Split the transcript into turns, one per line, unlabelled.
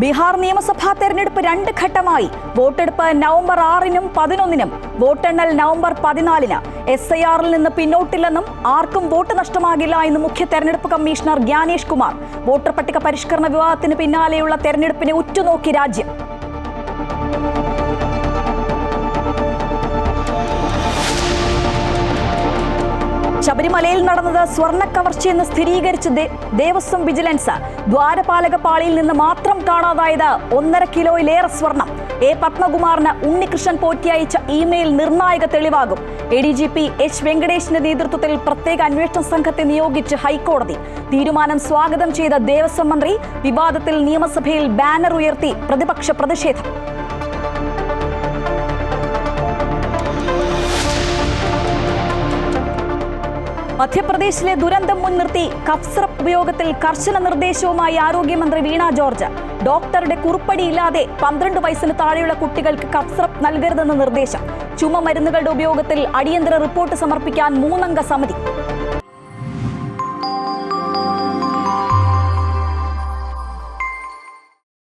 ബീഹാർ നിയമസഭാ തെരഞ്ഞെടുപ്പ് 2 ഘട്ടമായി. വോട്ടെടുപ്പ് നവംബർ 6-നും 11-നും, വോട്ടെണ്ണൽ നവംബർ 14-ന്. SIR-ൽ നിന്ന് പിന്നോട്ടില്ലെന്നും ആർക്കും വോട്ട് നഷ്ടമാകില്ല എന്നും മുഖ്യ തെരഞ്ഞെടുപ്പ് കമ്മീഷണർ ജ്ഞാനേഷ് കുമാർ. വോട്ടർ പട്ടിക പരിഷ്കരണ വിവാദത്തിന് പിന്നാലെയുള്ള തെരഞ്ഞെടുപ്പിനെ ഉറ്റുനോക്കി രാജ്യം. ശബരിമലയിൽ നടന്നത് സ്വർണ്ണക്കവർച്ചയെന്ന് സ്ഥിരീകരിച്ച് ദേവസ്വം വിജിലൻസ്. ദ്വാരപാലക പാളിയിൽ നിന്ന് മാത്രം കാണാതായത് 1.5 കിലോയിലേറെ സ്വർണം. A. പത്മകുമാറിന് ഉണ്ണികൃഷ്ണൻ പോറ്റി അയച്ച ഇമെയിൽ നിർണായക തെളിവാകും. ADGP H. വെങ്കടേഷിന്റെ നേതൃത്വത്തിൽ പ്രത്യേക അന്വേഷണ സംഘത്തെ നിയോഗിച്ച് ഹൈക്കോടതി. തീരുമാനം സ്വാഗതം ചെയ്ത ദേവസ്വം മന്ത്രി. വിവാദത്തിൽ നിയമസഭയിൽ ബാനർ ഉയർത്തി പ്രതിപക്ഷ പ്രതിഷേധം. മധ്യപ്രദേശിലെ ദുരന്തം മുൻനിർത്തി കഫ് സിറപ്പ് ഉപയോഗത്തിൽ കർശന നിർദ്ദേശവുമായി ആരോഗ്യമന്ത്രി വീണ ജോർജ്. ഡോക്ടറുടെ കുറിപ്പടിയില്ലാതെ 12 വയസ്സിന് താഴെയുള്ള കുട്ടികൾക്ക് കഫ് സിറപ്പ് നൽകരുതെന്ന് നിർദ്ദേശം. ചുമ മരുന്നുകളുടെ ഉപയോഗത്തിൽ അടിയന്തര റിപ്പോർട്ട് സമർപ്പിക്കാൻ 3 അംഗ സമിതി.